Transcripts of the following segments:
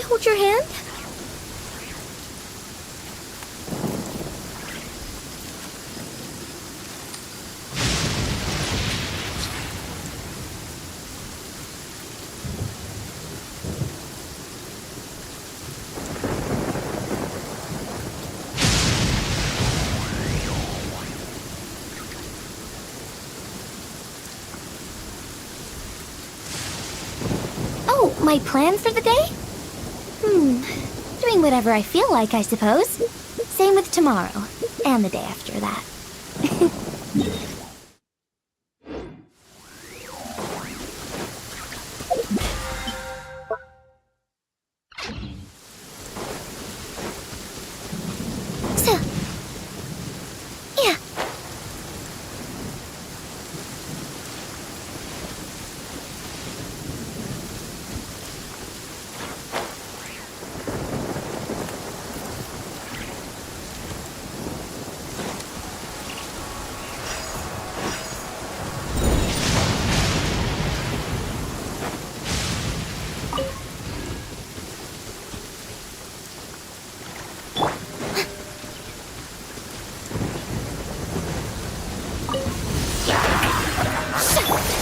hold your hand? Oh, my plan for the day? Doing whatever I feel like, I suppose. Same with tomorrow, and the day after that. So, yeah.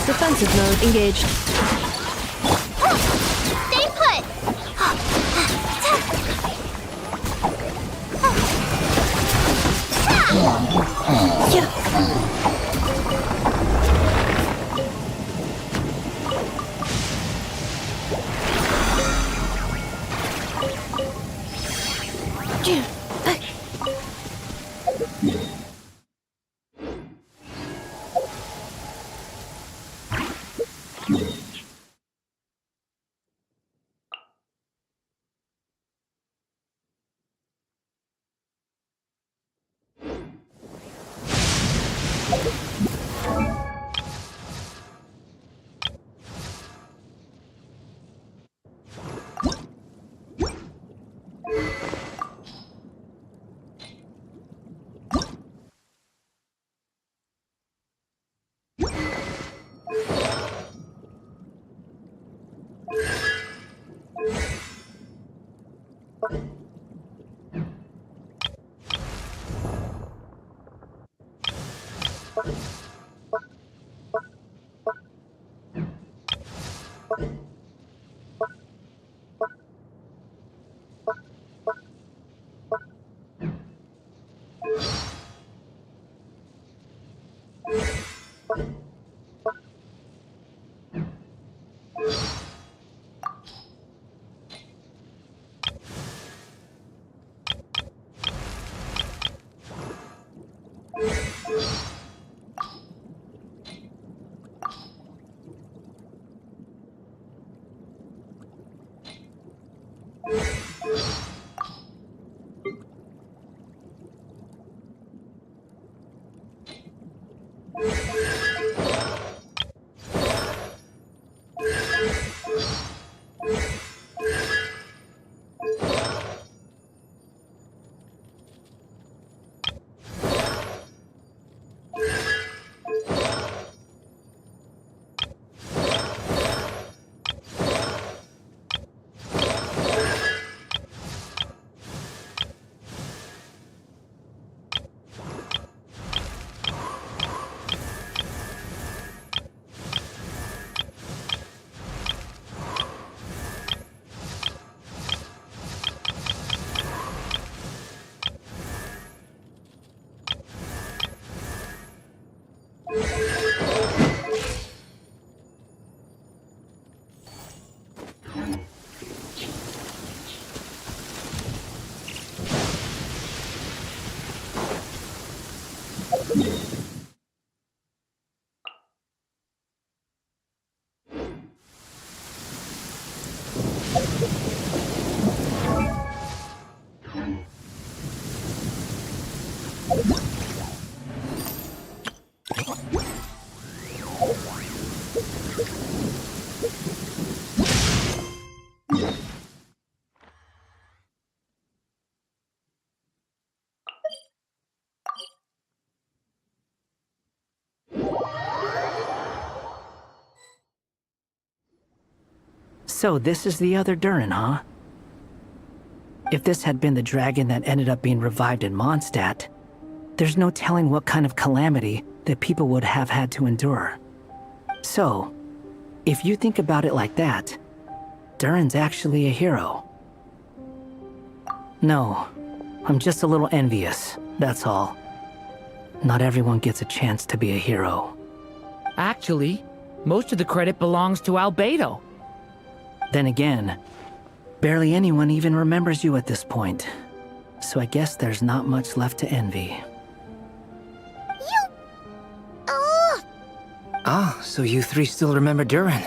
Defensive mode engaged. Stay put! So this is the other Durin, huh? If this had been the dragon that ended up being revived in Mondstadt, there's no telling what kind of calamity that people would have had to endure. So, if you think about it like that, Durin's actually a hero. No, I'm just a little envious, that's all. Not everyone gets a chance to be a hero. Actually, most of the credit belongs to Albedo. Then again, barely anyone even remembers you at this point. So I guess there's not much left to envy. You... Oh! Ah, so you three still remember Durin.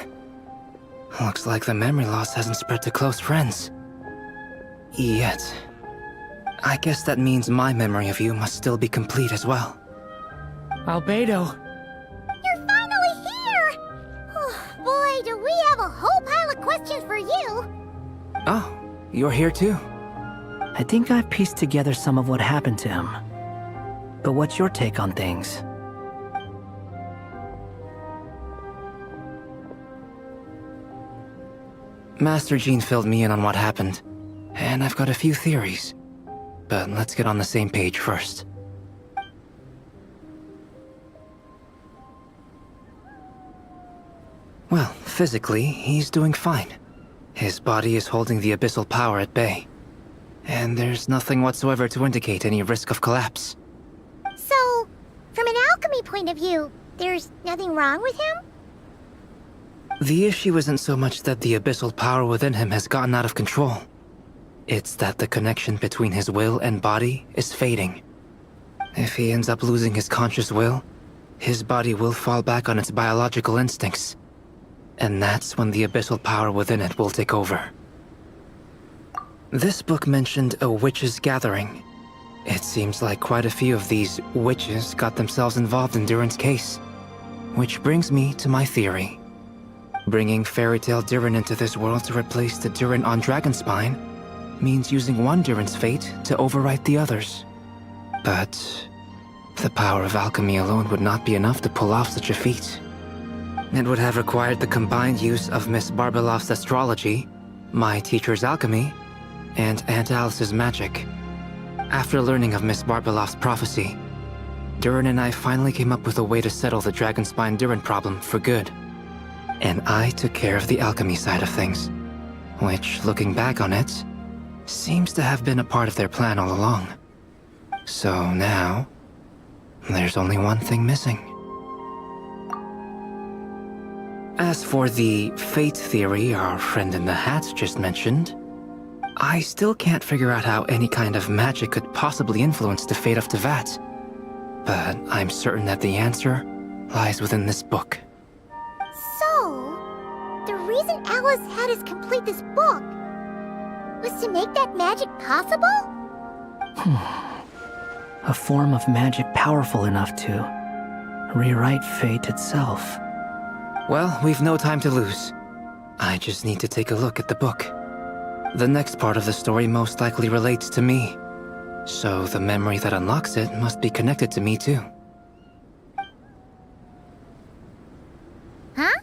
Looks like the memory loss hasn't spread to close friends. Yet. I guess that means my memory of you must still be complete as well. Albedo. You're finally here! Oh, boy, do we have a whole pile of questions for you! Oh, you're here too? I think I've pieced together some of what happened to him. But what's your take on things? Master Jean filled me in on what happened, and I've got a few theories. But let's get on the same page first. Well, physically, he's doing fine. His body is holding the abyssal power at bay. And there's nothing whatsoever to indicate any risk of collapse. So, from an alchemy point of view, there's nothing wrong with him? The issue isn't so much that the abyssal power within him has gotten out of control. It's that the connection between his will and body is fading. If he ends up losing his conscious will, his body will fall back on its biological instincts. And that's when the abyssal power within it will take over. This book mentioned a witches' gathering. It seems like quite a few of these witches got themselves involved in Durin's case. Which brings me to my theory. Bringing Fairy Tale Durin into this world to replace the Durin on Dragonspine means using one Durin's fate to overwrite the others. But the power of alchemy alone would not be enough to pull off such a feat. It would have required the combined use of Miss Barbeloff's astrology, my teacher's alchemy, and Aunt Alice's magic. After learning of Miss Barbeloff's prophecy, Durin and I finally came up with a way to settle the Dragonspine Durin problem for good. And I took care of the alchemy side of things, which, looking back on it, seems to have been a part of their plan all along. So now, there's only one thing missing. As for the fate theory our friend in the hat just mentioned, I still can't figure out how any kind of magic could possibly influence the fate of Tevat. But I'm certain that the answer lies within this book. So, the reason Alice had us complete this book was to make that magic possible? A form of magic powerful enough to rewrite fate itself. Well, we've no time to lose. I just need to take a look at the book. The next part of the story most likely relates to me, so the memory that unlocks it must be connected to me too. Huh?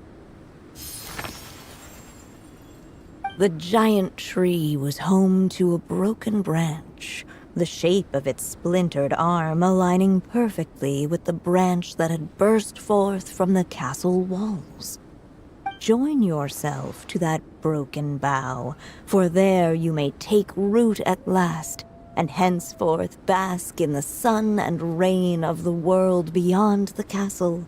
The giant tree was home to a broken branch, the shape of its splintered arm aligning perfectly with the branch that had burst forth from the castle walls. Join yourself to that broken bough, for there you may take root at last, and henceforth bask in the sun and rain of the world beyond the castle.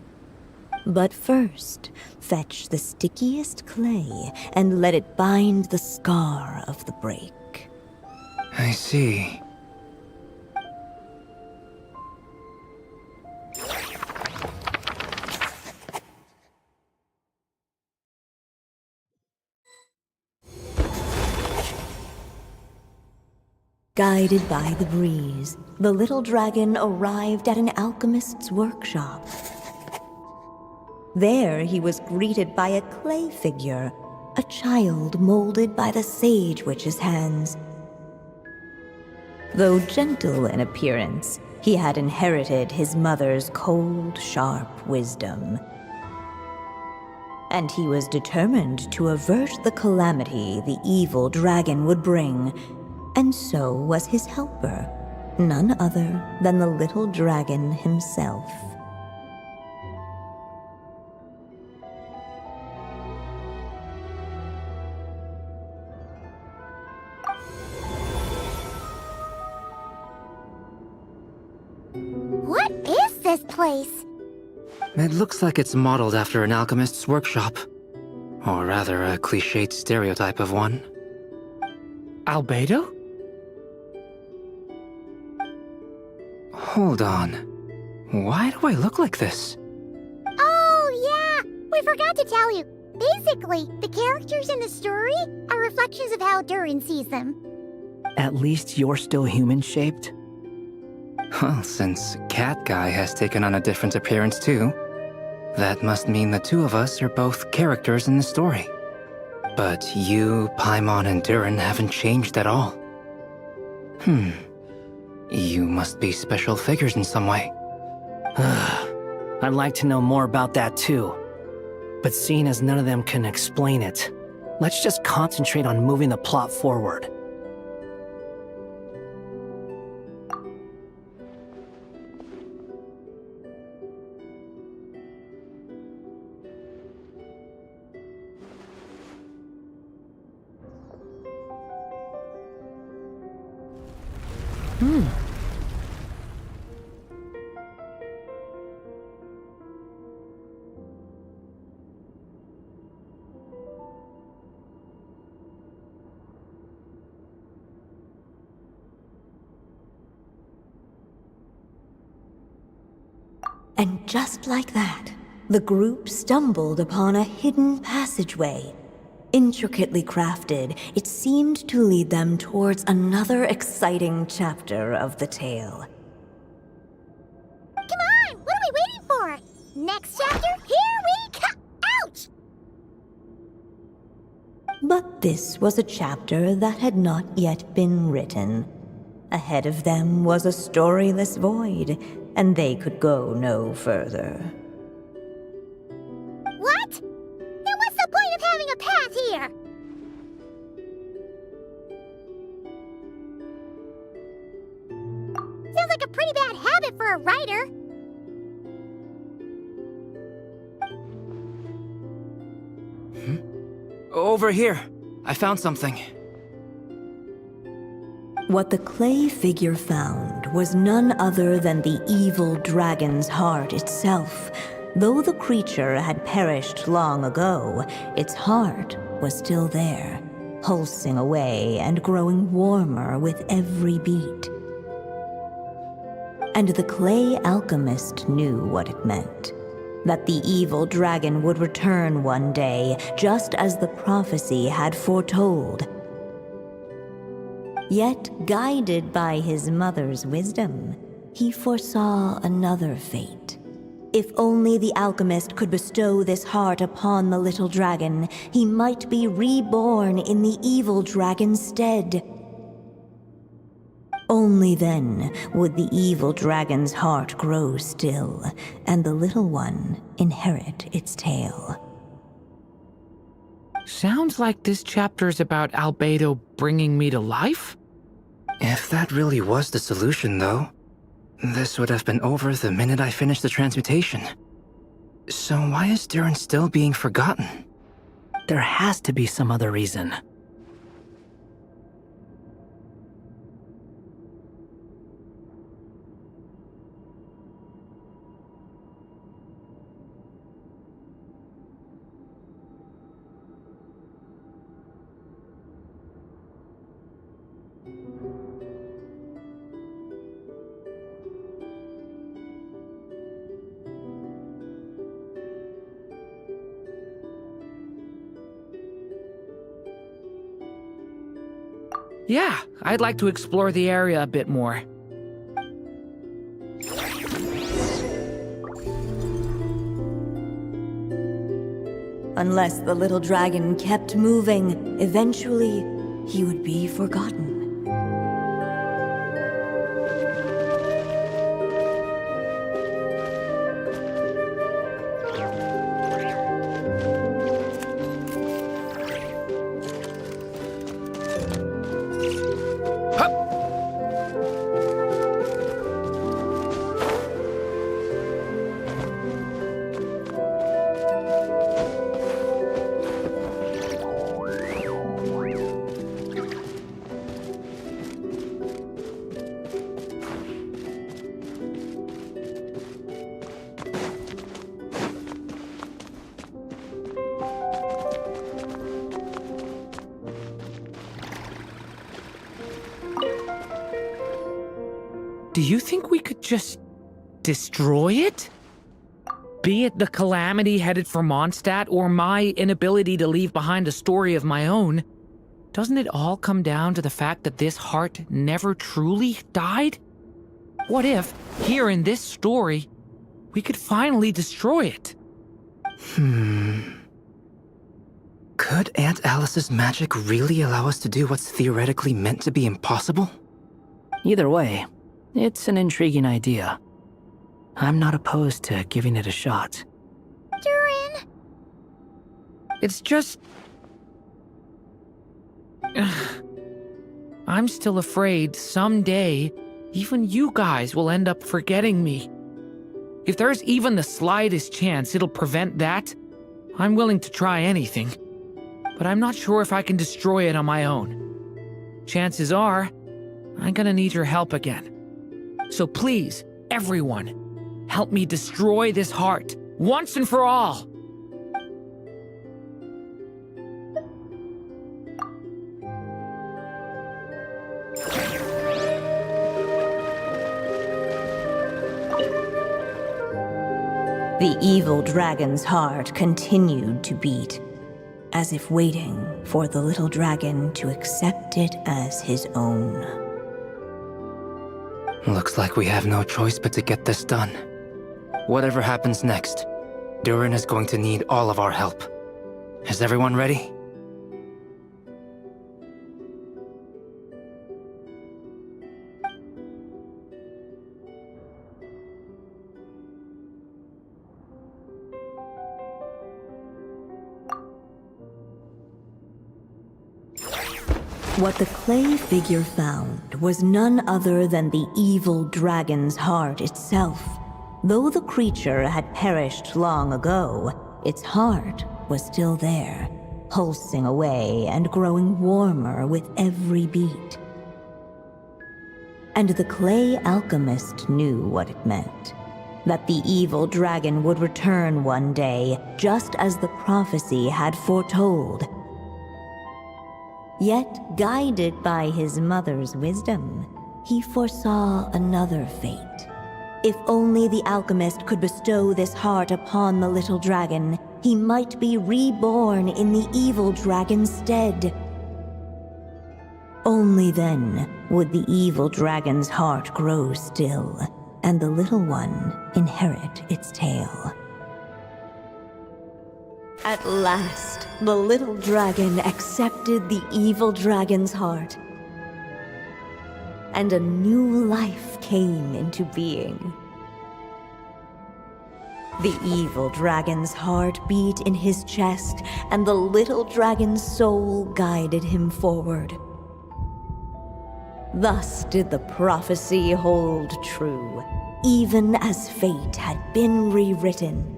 But first, fetch the stickiest clay and let it bind the scar of the break. I see. Guided by the breeze, the little dragon arrived at an alchemist's workshop. There he was greeted by a clay figure, a child molded by the sage witch's hands. Though gentle in appearance, he had inherited his mother's cold, sharp wisdom. And he was determined to avert the calamity the evil dragon would bring, And so was his helper, none other than the little dragon himself. What is this place? It looks like it's modeled after an alchemist's workshop. Or rather, a cliched stereotype of one. Albedo? Hold on. Why do I look like this? Oh, yeah! We forgot to tell you. Basically, the characters in the story are reflections of how Durin sees them. At least you're still human-shaped? Well, since Cat Guy has taken on a different appearance too, that must mean the two of us are both characters in the story. But you, Paimon, and Durin haven't changed at all. You must be special figures in some way. I'd like to know more about that too. But seeing as none of them can explain it, let's just concentrate on moving the plot forward. And just like that, the group stumbled upon a hidden passageway. Intricately crafted, it seemed to lead them towards another exciting chapter of the tale. Come on! What are we waiting for? Next chapter, here we come! Ouch! But this was a chapter that had not yet been written. Ahead of them was a storyless void, and they could go no further. What? Then what's the point of having a path here? Sounds like a pretty bad habit for a writer. Over here. I found something. What the clay figure found was none other than the evil dragon's heart itself. Though the creature had perished long ago, its heart was still there, pulsing away and growing warmer with every beat. And the clay alchemist knew what it meant. That the evil dragon would return one day, just as the prophecy had foretold. Yet, guided by his mother's wisdom, he foresaw another fate. If only the alchemist could bestow this heart upon the little dragon, he might be reborn in the evil dragon's stead. Only then would the evil dragon's heart grow still, and the little one inherit its tale. Sounds like this chapter's about Albedo bringing me to life? If that really was the solution, though, this would have been over the minute I finished the transmutation. So why is Durin still being forgotten? There has to be some other reason. Yeah, I'd like to explore the area a bit more. Unless the little dragon kept moving, eventually he would be forgotten. Do you think we could just destroy it? Be it the calamity headed for Mondstadt or my inability to leave behind a story of my own, doesn't it all come down to the fact that this heart never truly died? What if, here in this story, we could finally destroy it? Could Aunt Alice's magic really allow us to do what's theoretically meant to be impossible? Either way, it's an intriguing idea. I'm not opposed to giving it a shot. Durin! It's just... I'm still afraid someday, even you guys will end up forgetting me. If there's even the slightest chance it'll prevent that, I'm willing to try anything. But I'm not sure if I can destroy it on my own. Chances are, I'm gonna need your help again. So please, everyone, help me destroy this heart, once and for all! The evil dragon's heart continued to beat, as if waiting for the little dragon to accept it as his own. Looks like we have no choice but to get this done. Whatever happens next, Durin is going to need all of our help. Is everyone ready? What the clay figure found was none other than the evil dragon's heart itself. Though the creature had perished long ago, its heart was still there, pulsing away and growing warmer with every beat. And the clay alchemist knew what it meant. That the evil dragon would return one day, just as the prophecy had foretold. Yet, guided by his mother's wisdom, he foresaw another fate. If only the alchemist could bestow this heart upon the little dragon, he might be reborn in the evil dragon's stead. Only then would the evil dragon's heart grow still, and the little one inherit its tale. At last, the little dragon accepted the evil dragon's heart, and a new life came into being. The evil dragon's heart beat in his chest, and the little dragon's soul guided him forward. Thus did the prophecy hold true, even as fate had been rewritten,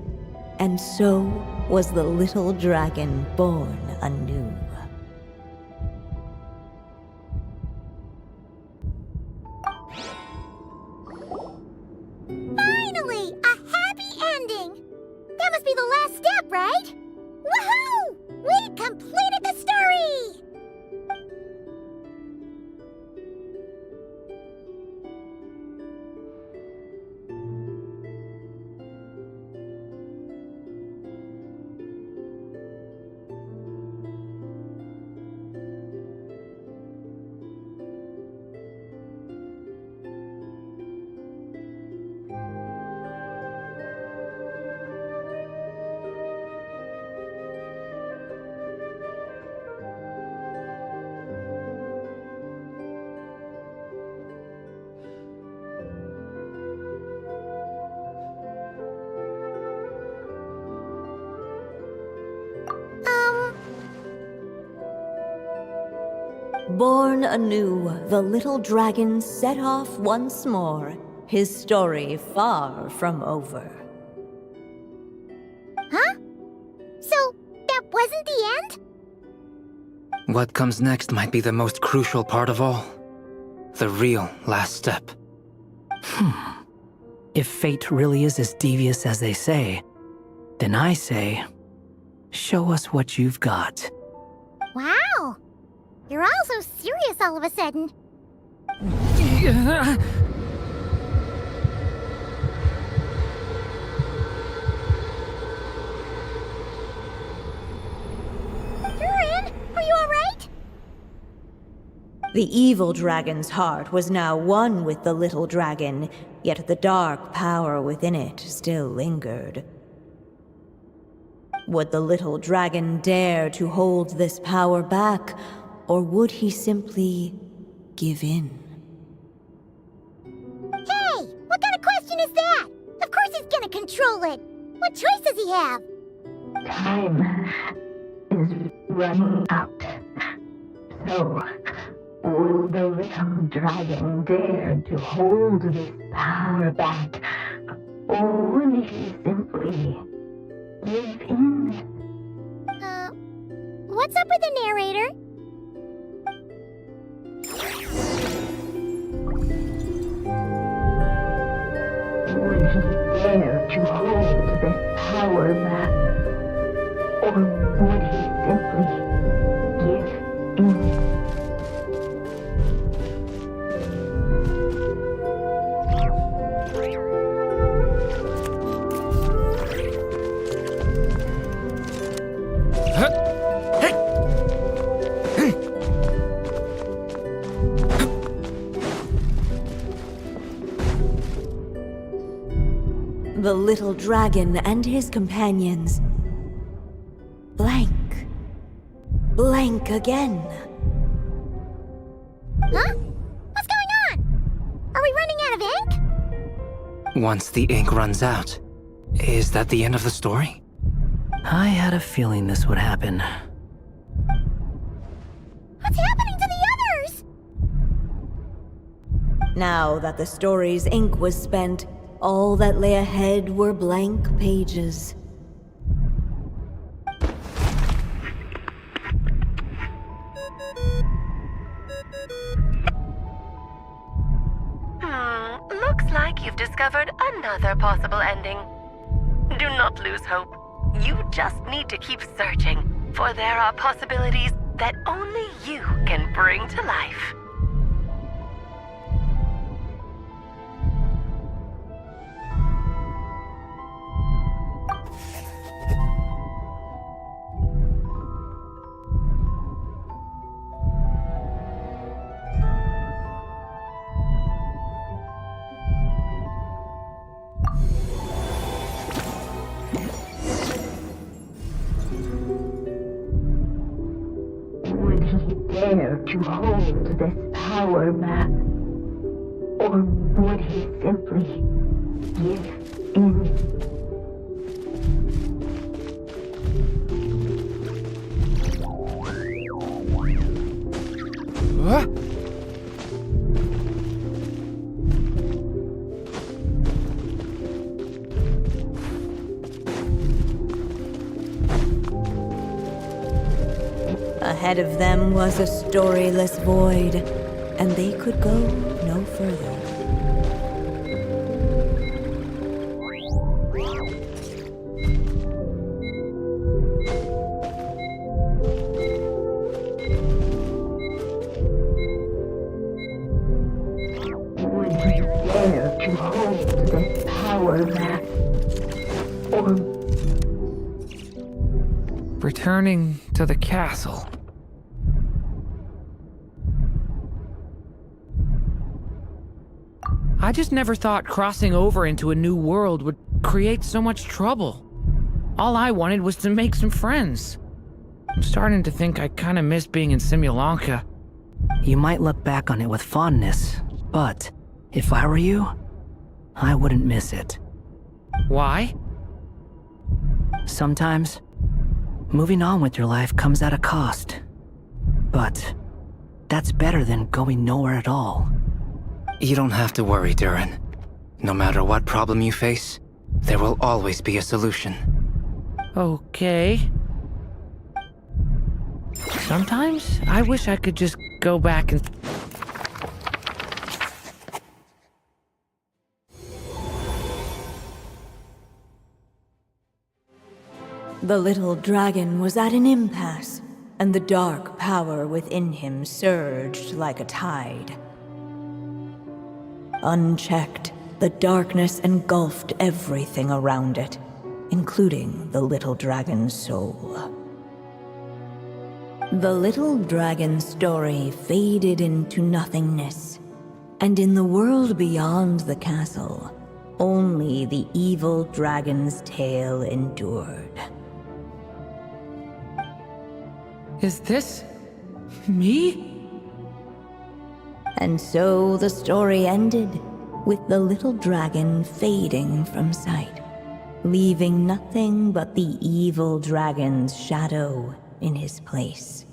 and so was the little dragon born anew. Finally! A happy ending! That must be the last step, right? Woohoo! We completed the story! Born anew, the little dragon set off once more, his story far from over. Huh? So, that wasn't the end? What comes next might be the most crucial part of all. The real last step. If fate really is as devious as they say, then I say, show us what you've got. Wow! You're all so serious all of a sudden. The evil dragon's heart was now one with the little dragon, yet the dark power within it still lingered. Would the little dragon dare to hold this power back, or would he simply give in? Hey! What kind of question is that? Of course he's gonna control it! What choice does he have? Time is running out. So, will the little dragon dare to hold this power back? Or will he simply give in? What's up with the narrator? Will he dare to hold this power back? Or would he simply give in? The little dragon and his companions blank. Blank again. Huh? What's going on? Are we running out of ink? Once the ink runs out, is that the end of the story? I had a feeling this would happen. What's happening to the others? Now that the story's ink was spent, all that lay ahead were blank pages. Looks like you've discovered another possible ending. Do not lose hope. You just need to keep searching, for there are possibilities that only you can bring to life. Would he dare to hold this power back? Or would he simply give in? Ahead of them was a storyless void, and they could go no further. Would he dare to hold this power back? Or Returning to the castle. I just never thought crossing over into a new world would create so much trouble. All I wanted was to make some friends. I'm starting to think I kinda miss being in Simulanka. You might look back on it with fondness, but if I were you, I wouldn't miss it. Why? Sometimes, moving on with your life comes at a cost. But that's better than going nowhere at all. You don't have to worry, Durin. No matter what problem you face, there will always be a solution. Okay. Sometimes I wish I could just go back and... The little dragon was at an impasse, and the dark power within him surged like a tide. Unchecked, the darkness engulfed everything around it, including the little dragon's soul. The little dragon story faded into nothingness, and in the world beyond the castle, only the evil dragon's tale endured. Is this me? And so the story ended, with the little dragon fading from sight, leaving nothing but the evil dragon's shadow in his place.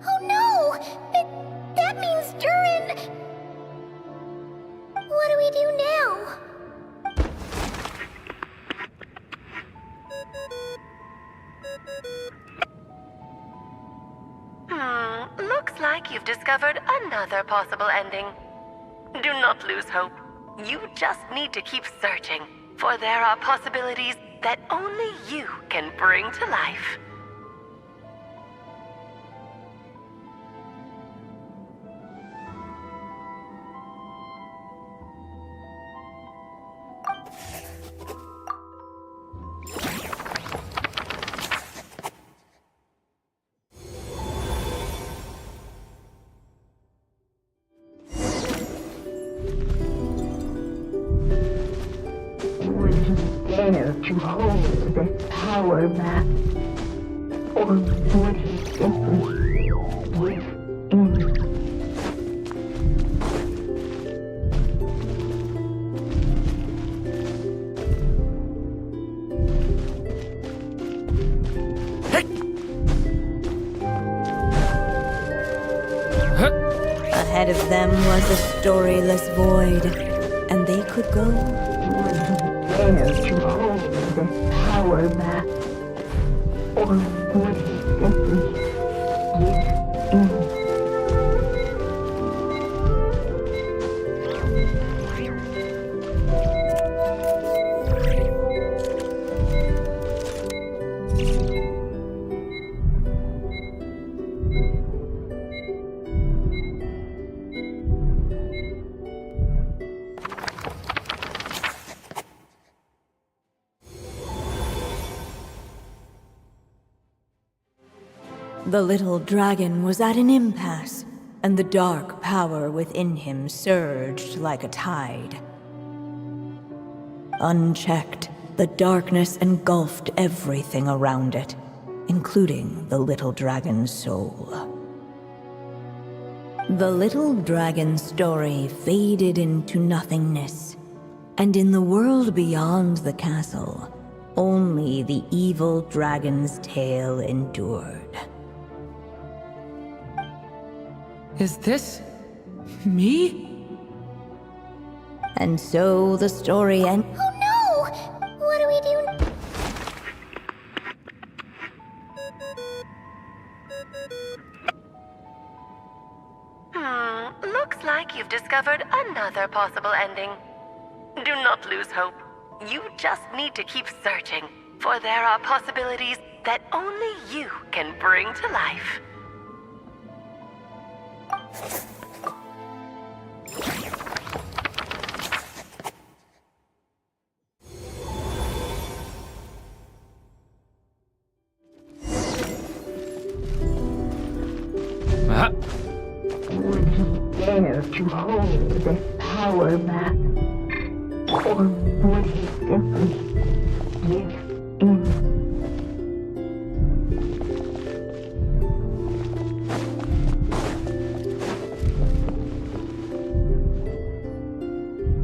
Oh no! That means Durin... What do we do now? Looks like you've discovered another possible ending. Do not lose hope. You just need to keep searching, for there are possibilities that only you can bring to life. Would he dare to hold this power back? Or would he simply give in? Ahead of them was a storyless void, and they could go Would he dare to hold this power back? Or would he simply give in? The little dragon was at an impasse, and the dark power within him surged like a tide. Unchecked, the darkness engulfed everything around it, including the little dragon's soul. The little dragon story faded into nothingness, and in the world beyond the castle, only the evil dragon's tale endured. Is this me? And so the story ended. Oh no! What do we do? Looks like you've discovered another possible ending. Do not lose hope. You just need to keep searching, for there are possibilities that only you can bring to life. Would he dare to hold this power back? Or would he simply give in?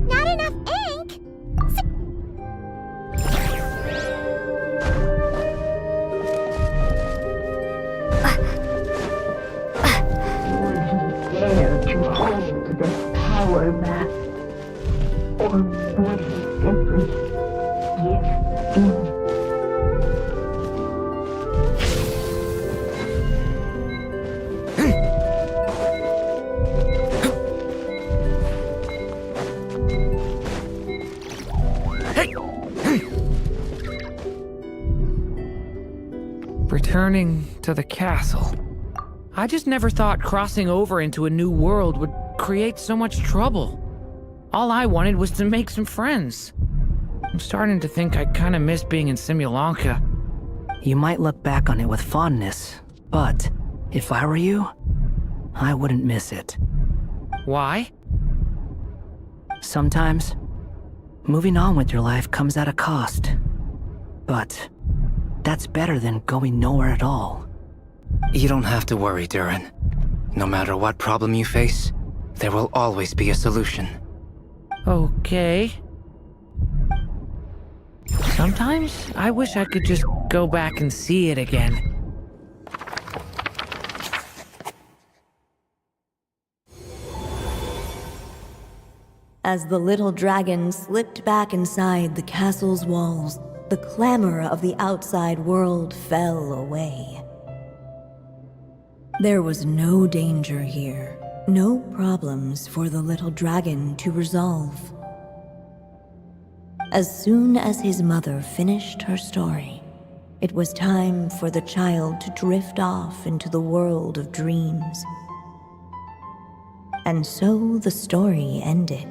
Not enough ink? Would he dare to hold this power back? Or would he simply give in? Returning to the castle. I just never thought crossing over into a new world would create so much trouble. All I wanted was to make some friends. I'm starting to think I kinda miss being in Simulanka. You might look back on it with fondness, but if I were you, I wouldn't miss it. Why? Sometimes, moving on with your life comes at a cost. But that's better than going nowhere at all. You don't have to worry, Durin. No matter what problem you face, there will always be a solution. Okay. Sometimes I wish I could just go back and see it again. As the little dragon slipped back inside the castle's walls, the clamor of the outside world fell away. There was no danger here, no problems for the little dragon to resolve. As soon as his mother finished her story, it was time for the child to drift off into the world of dreams. And so the story ended,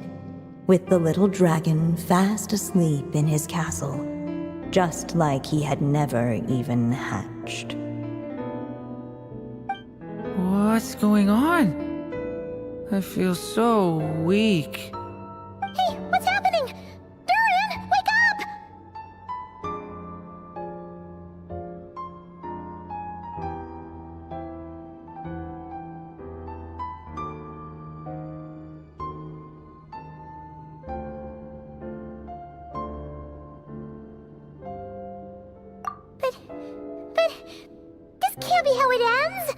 with the little dragon fast asleep in his castle, just like he had never even hatched. What's going on? I feel so weak. Hey, what's happening? Durin, wake up! But this can't be how it ends.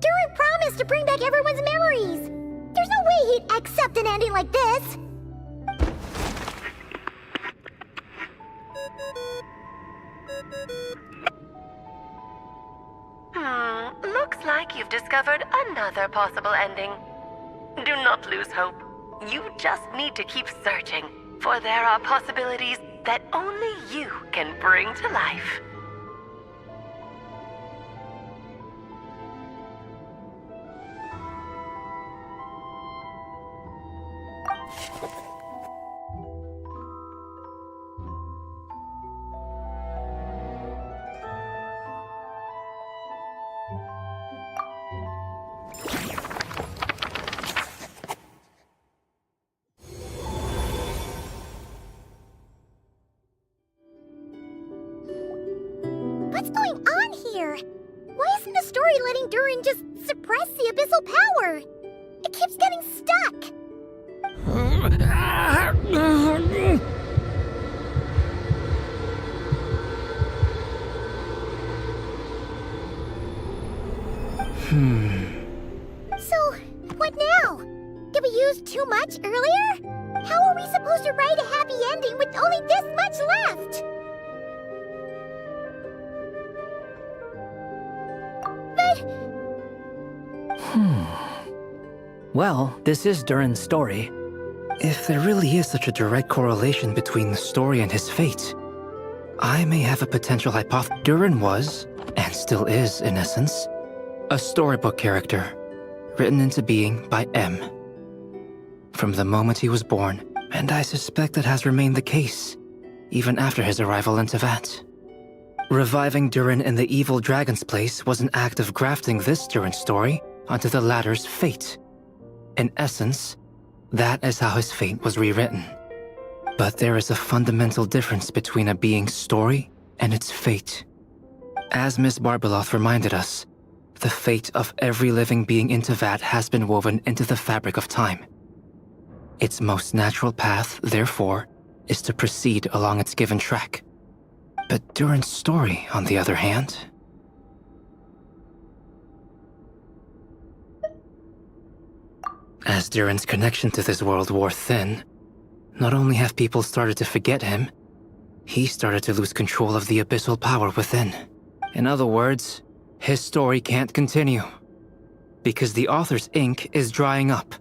Durin promised to bring back everyone's memories. There's no way he'd accept an ending like this. Looks like you've discovered another possible ending. Do not lose hope. You just need to keep searching, for there are possibilities that only you can bring to life. What's going on here? Why isn't the story letting Durin just suppress the abyssal power? It keeps getting stuck. So, what now? Did we use too much earlier? How are we supposed to write a happy ending with only this much left? Well, this is Durin's story. If there really is such a direct correlation between the story and his fate, I may have a potential hypothesis. Durin was, and still is in essence, a storybook character, written into being by M. From the moment he was born, and I suspect that has remained the case, even after his arrival in Tevat. Reviving Durin in the evil dragon's place was an act of grafting this Durin story onto the latter's fate. In essence, that is how his fate was rewritten. But there is a fundamental difference between a being's story and its fate. As Miss Barbeloth reminded us, the fate of every living being in Tevat has been woven into the fabric of time. Its most natural path, therefore, is to proceed along its given track. But Durin's story, on the other hand... As Durin's connection to this world wore thin, not only have people started to forget him, he started to lose control of the abyssal power within. In other words, his story can't continue, because the author's ink is drying up.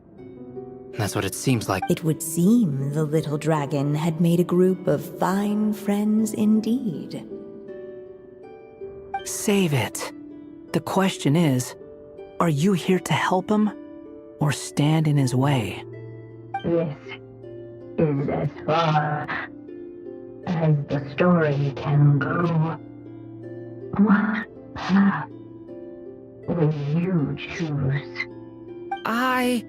That's what it seems like. It would seem the little dragon had made a group of fine friends indeed. Save it. The question is, Are you here to help him? Or stand in his way? This is as far as the story can go. What path will you choose? I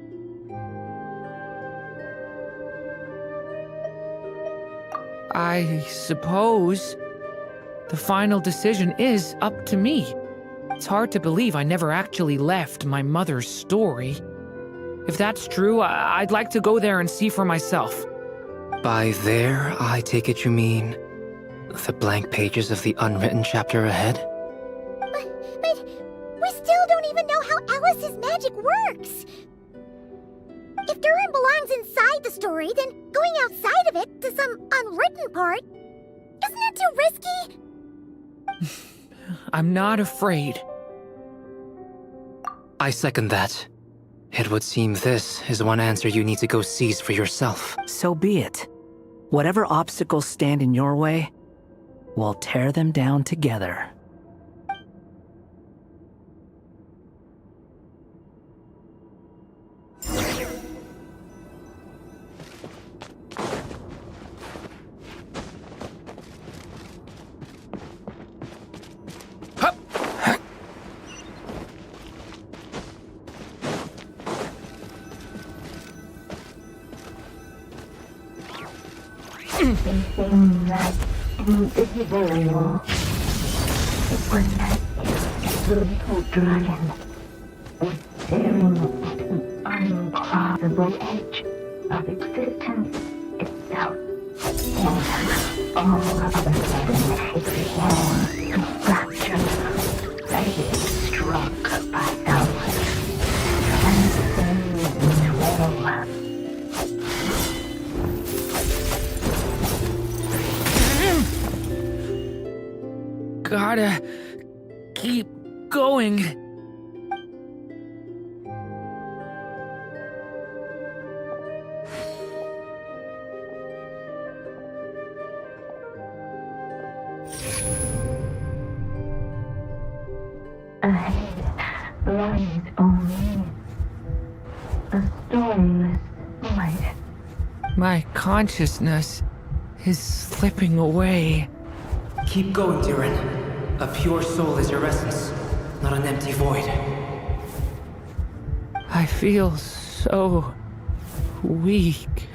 suppose the final decision is up to me. It's hard to believe I never actually left my mother's story. If that's true, I'd like to go there and see for myself. By there, I take it you mean the blank pages of the unwritten chapter ahead? But we still don't even know how Alice's magic works. If Durin belongs inside the story, then going outside of it to some unwritten part, isn't that too risky? I'm not afraid. I second that. It would seem this is one answer you need to go seize for yourself. So be it. Whatever obstacles stand in your way, we'll tear them down together. Something that invisible. It was that the little dragon was staring at an uncrossable edge of existence itself. And all of a sudden its walls and fractured, faded, struck by Alice. And then well. Gotta keep going. Ahead lies only a stormless void. My consciousness is slipping away. Keep going, Durin. A pure soul is your essence, not an empty void. I feel so weak.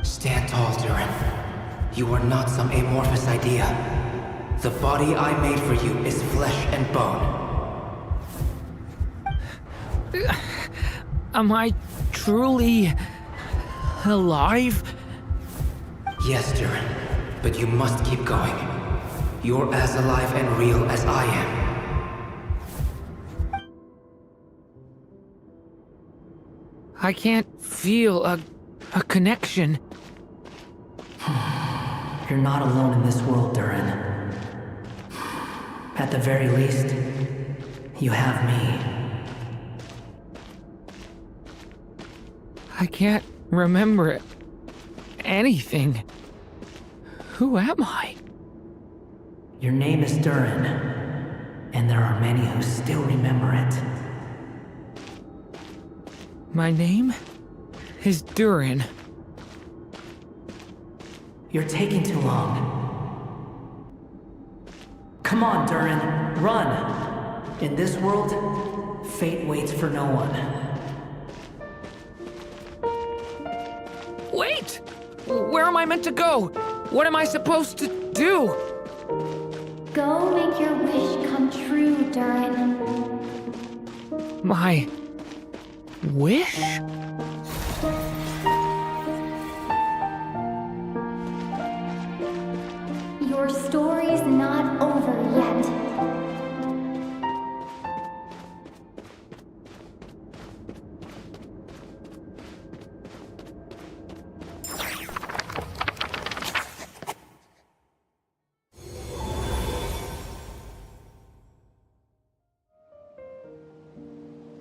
Stand tall, Durin. You are not some amorphous idea. The body I made for you is flesh and bone. Am I truly alive? Yes, Durin, but you must keep going. You're as alive and real as I am. I can't feel a connection. You're not alone in this world, Durin. At the very least, you have me. I can't remember anything. Who am I? Your name is Durin, and there are many who still remember it. My name is Durin. You're taking too long. Come on, Durin, run! In this world, fate waits for no one. Wait! Where am I meant to go? What am I supposed to do? Go make your wish come true, Durin. My wish? Your story's not over yet.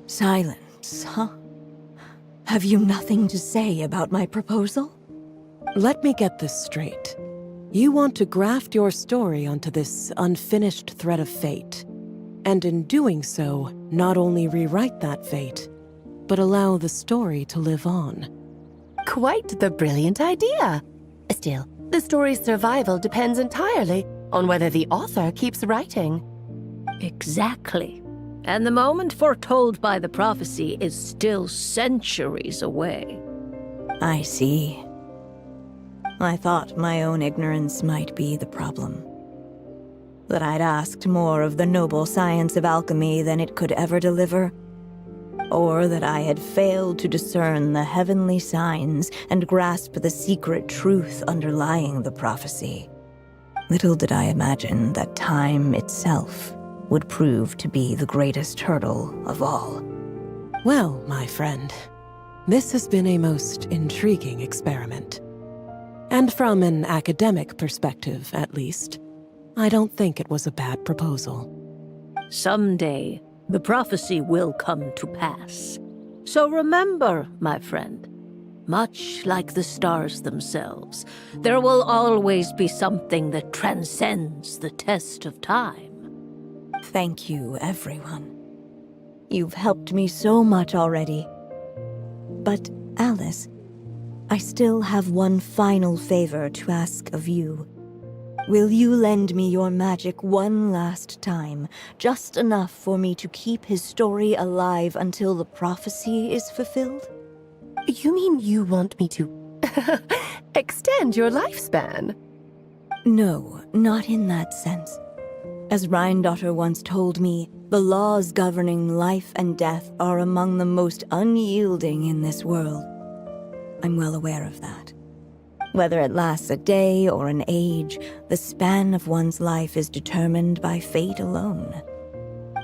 Silence, huh? Have you nothing to say about my proposal? Let me get this straight. You want to graft your story onto this unfinished thread of fate. And in doing so, not only rewrite that fate, but allow the story to live on. Quite the brilliant idea. Still, the story's survival depends entirely on whether the author keeps writing. Exactly. And the moment foretold by the prophecy is still centuries away. I see. I thought my own ignorance might be the problem. That I'd asked more of the noble science of alchemy than it could ever deliver. Or that I had failed to discern the heavenly signs and grasp the secret truth underlying the prophecy. Little did I imagine that time itself would prove to be the greatest hurdle of all. Well, my friend, this has been a most intriguing experiment. And from an academic perspective, at least, I don't think it was a bad proposal. Someday, the prophecy will come to pass. So remember, my friend, much like the stars themselves, there will always be something that transcends the test of time. Thank you, everyone. You've helped me so much already. But, Alice, I still have one final favor to ask of you. Will you lend me your magic one last time, just enough for me to keep his story alive until the prophecy is fulfilled? You mean you want me to extend your lifespan? No, not in that sense. As Rheindotter once told me, the laws governing life and death are among the most unyielding in this world. I'm well aware of that. Whether it lasts a day or an age, the span of one's life is determined by fate alone.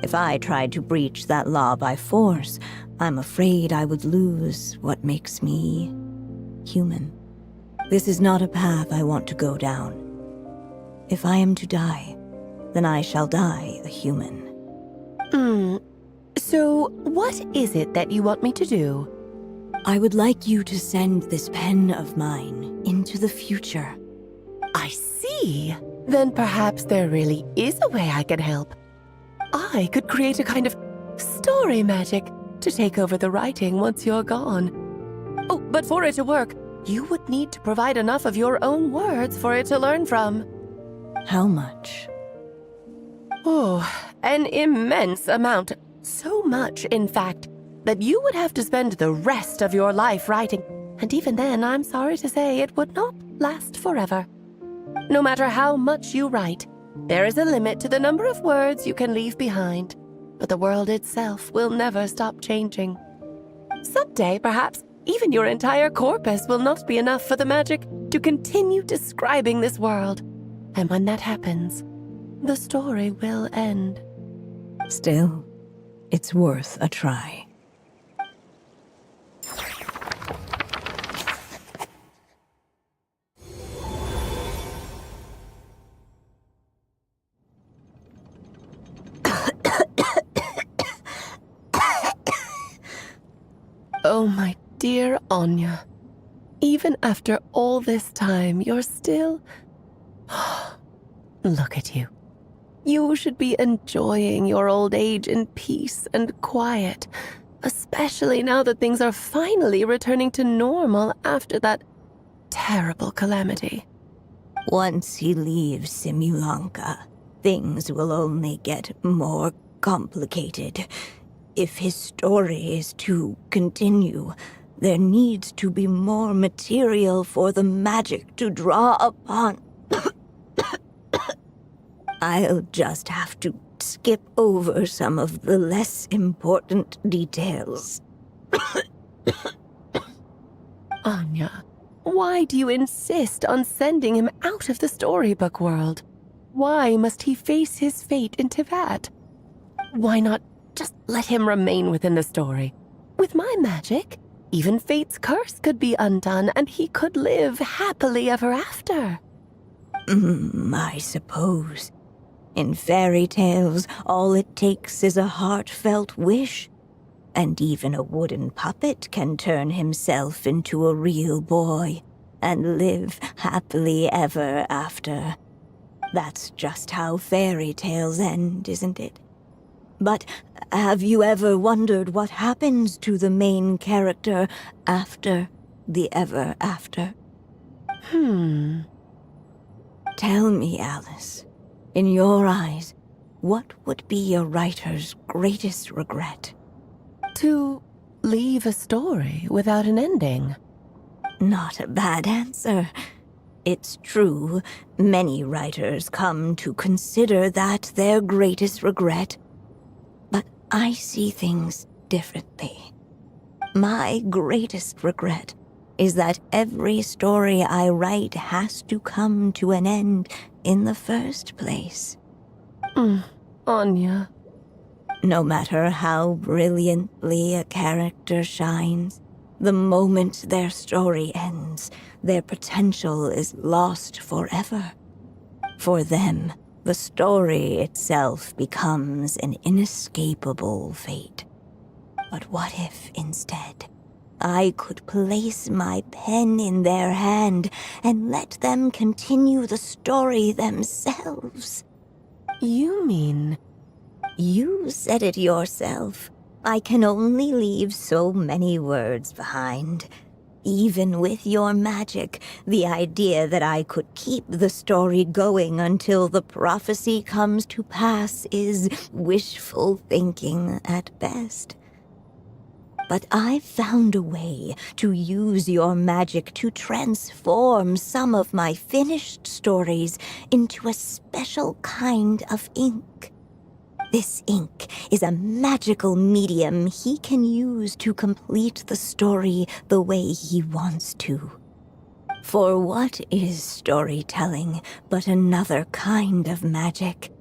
If I tried to breach that law by force, I'm afraid I would lose what makes me human. This is not a path I want to go down. If I am to die, then I shall die a human. So what is it that you want me to do? I would like you to send this pen of mine into the future. I see. Then perhaps there really is a way I can help. I could create a kind of story magic to take over the writing once you're gone. Oh, but for it to work, you would need to provide enough of your own words for it to learn from. How much? Oh, an immense amount. So much, in fact, that you would have to spend the rest of your life writing, and even then, I'm sorry to say, it would not last forever. No matter how much you write, there is a limit to the number of words you can leave behind, but the world itself will never stop changing. Someday, perhaps, even your entire corpus will not be enough for the magic to continue describing this world. And when that happens, the story will end. Still, it's worth a try. Oh, my dear Anya. Even after all this time, you're still... Look at you. You should be enjoying your old age in peace and quiet, especially now that things are finally returning to normal after that terrible calamity. Once he leaves Simulanka, things will only get more complicated. If his story is to continue, there needs to be more material for the magic to draw upon. I'll just have to skip over some of the less important details. Anya, why do you insist on sending him out of the storybook world? Why must he face his fate in Teyvat? Why not just let him remain within the story? With my magic, even fate's curse could be undone and he could live happily ever after. I suppose. In fairy tales, all it takes is a heartfelt wish. And even a wooden puppet can turn himself into a real boy and live happily ever after. That's just how fairy tales end, isn't it? But have you ever wondered what happens to the main character after the ever after? Tell me, Alice, in your eyes, what would be a writer's greatest regret? To leave a story without an ending. Not a bad answer. It's true, many writers come to consider that their greatest regret. But I see things differently. My greatest regret is that every story I write has to come to an end in the first place. Anya. No matter how brilliantly a character shines, the moment their story ends, their potential is lost forever. For them, the story itself becomes an inescapable fate. But what if, instead, I could place my pen in their hand and let them continue the story themselves? You mean... You said it yourself. I can only leave so many words behind. Even with your magic, the idea that I could keep the story going until the prophecy comes to pass is wishful thinking at best. But I've found a way to use your magic to transform some of my finished stories into a special kind of ink. This ink is a magical medium he can use to complete the story the way he wants to. For what is storytelling but another kind of magic?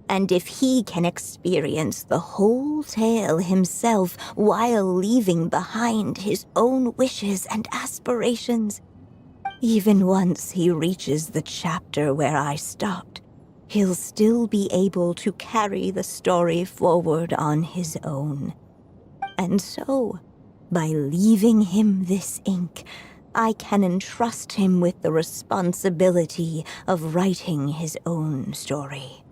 And if he can experience the whole tale himself while leaving behind his own wishes and aspirations, even once he reaches the chapter where I stopped, he'll still be able to carry the story forward on his own. And so, by leaving him this ink, I can entrust him with the responsibility of writing his own story.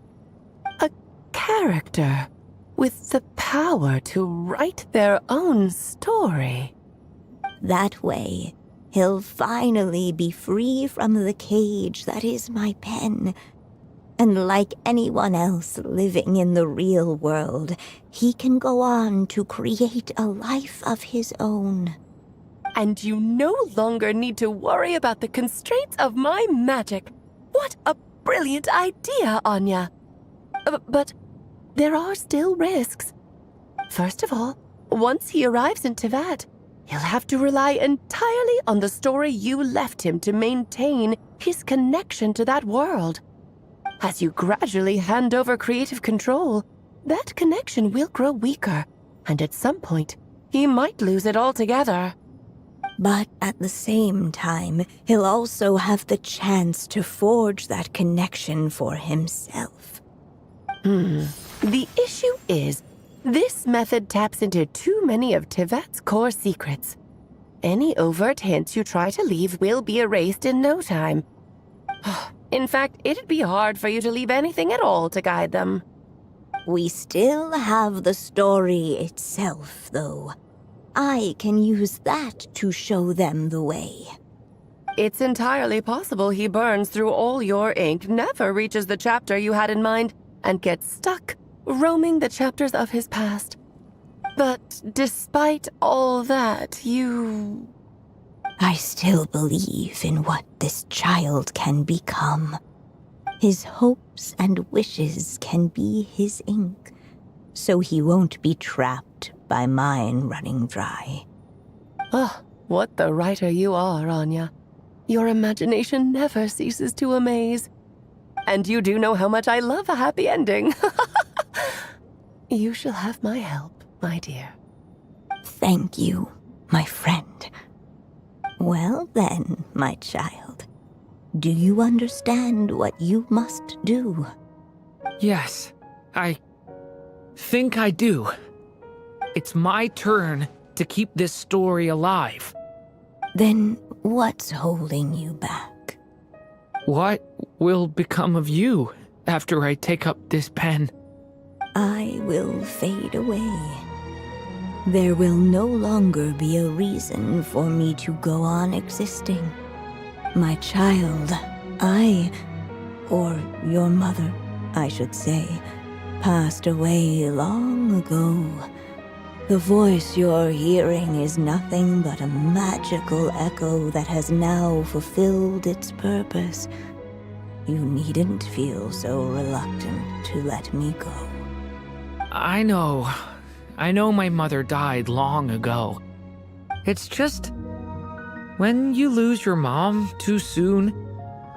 A character with the power to write their own story. That way, he'll finally be free from the cage that is my pen. And like anyone else living in the real world, he can go on to create a life of his own. And you no longer need to worry about the constraints of my magic. What a brilliant idea, Anya. But there are still risks. First of all, once he arrives in Tevat, he'll have to rely entirely on the story you left him to maintain his connection to that world. As you gradually hand over creative control, that connection will grow weaker, and at some point, he might lose it altogether. But at the same time, he'll also have the chance to forge that connection for himself. The issue is, this method taps into too many of Tevat's core secrets. Any overt hints you try to leave will be erased in no time. In fact, it'd be hard for you to leave anything at all to guide them. We still have the story itself, though. I can use that to show them the way. It's entirely possible he burns through all your ink, never reaches the chapter you had in mind, and gets stuck, roaming the chapters of his past. But despite all that, I still believe in what this child can become. His hopes and wishes can be his ink, so he won't be trapped by mine running dry. Oh, what the writer you are, Anya. Your imagination never ceases to amaze. And you do know how much I love a happy ending. You shall have my help, my dear. Thank you, my friend. Well then, my child, do you understand what you must do? Yes, I think I do. It's my turn to keep this story alive. Then what's holding you back? What will become of you after I take up this pen? I will fade away. There will no longer be a reason for me to go on existing. My child, or your mother, I should say, passed away long ago. The voice you're hearing is nothing but a magical echo that has now fulfilled its purpose. You needn't feel so reluctant to let me go. I know my mother died long ago. It's just, when you lose your mom too soon,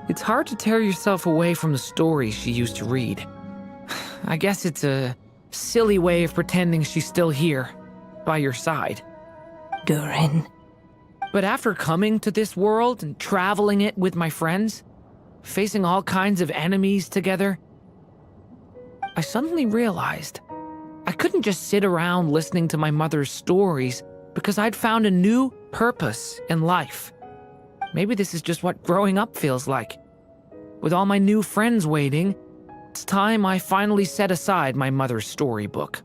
it's hard to tear yourself away from the stories she used to read. I guess it's a silly way of pretending she's still here, by your side. Durin. But after coming to this world and traveling it with my friends, facing all kinds of enemies together, I suddenly realized I couldn't just sit around listening to my mother's stories because I'd found a new purpose in life. Maybe this is just what growing up feels like. With all my new friends waiting, it's time I finally set aside my mother's storybook.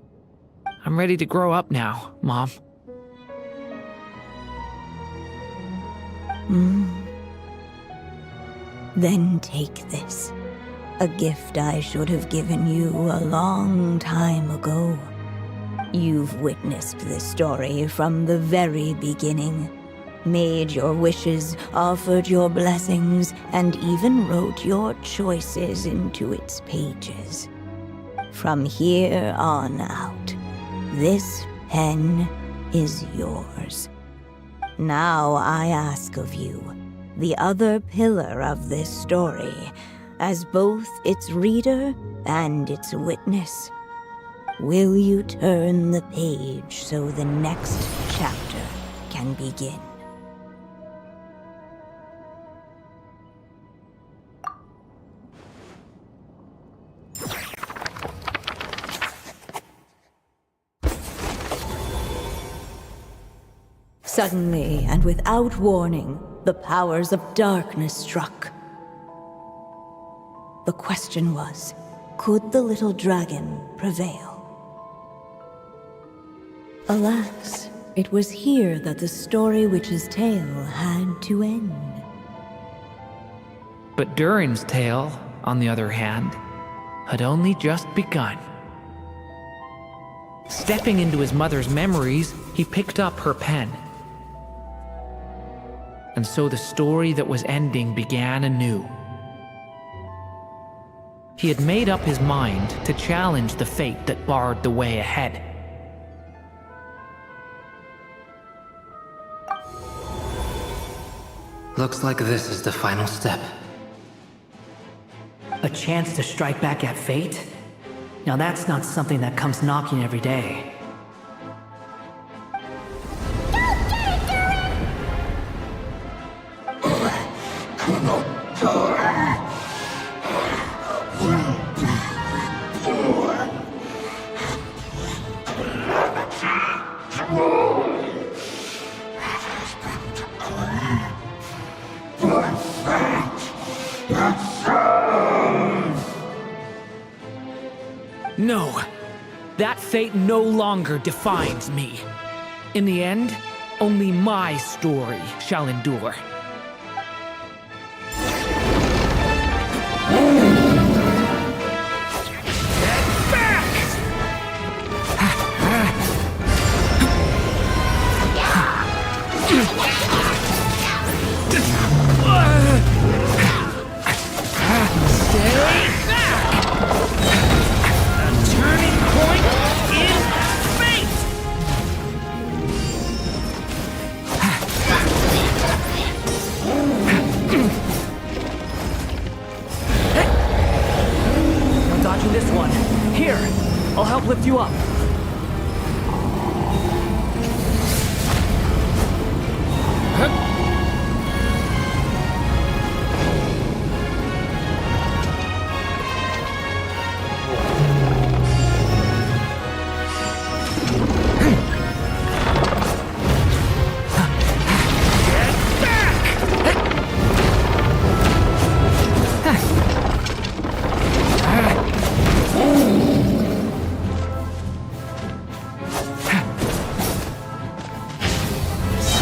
I'm ready to grow up now, Mom. Then take this. A gift I should have given you a long time ago. You've witnessed this story from the very beginning. Made your wishes, offered your blessings, and even wrote your choices into its pages. From here on out, this pen is yours. Now I ask of you, the other pillar of this story, as both its reader and its witness, will you turn the page so the next chapter can begin? Suddenly, and without warning, the powers of darkness struck. The question was, could the little dragon prevail? Alas, it was here that the story witch's tale had to end. But Durin's tale, on the other hand, had only just begun. Stepping into his mother's memories, he picked up her pen. And so the story that was ending began anew. He had made up his mind to challenge the fate that barred the way ahead. Looks like this is the final step. A chance to strike back at fate? Now that's not something that comes knocking every day. No, that fate no longer defines me. In the end, only my story shall endure. This one. Here, I'll help lift you up.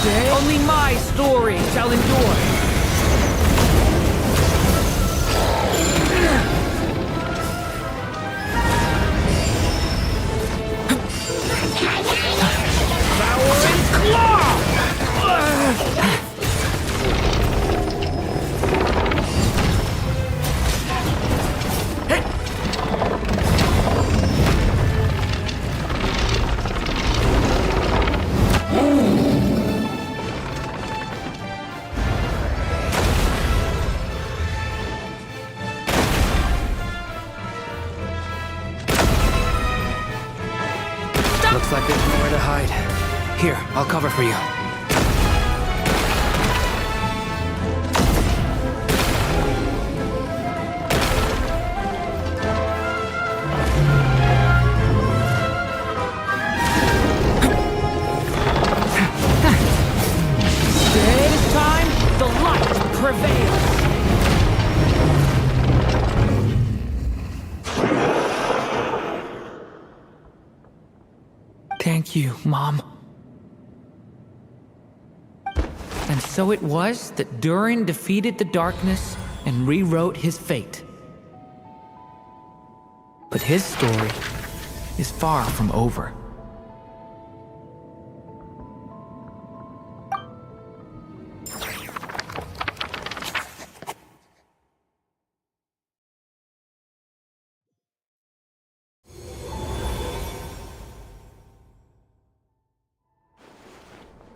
Only my story shall endure. Power and claw! Looks like there's nowhere to hide. Here, I'll cover for you. This time, the light prevails. Thank you, Mom. And so it was that Durin defeated the darkness and rewrote his fate. But his story is far from over.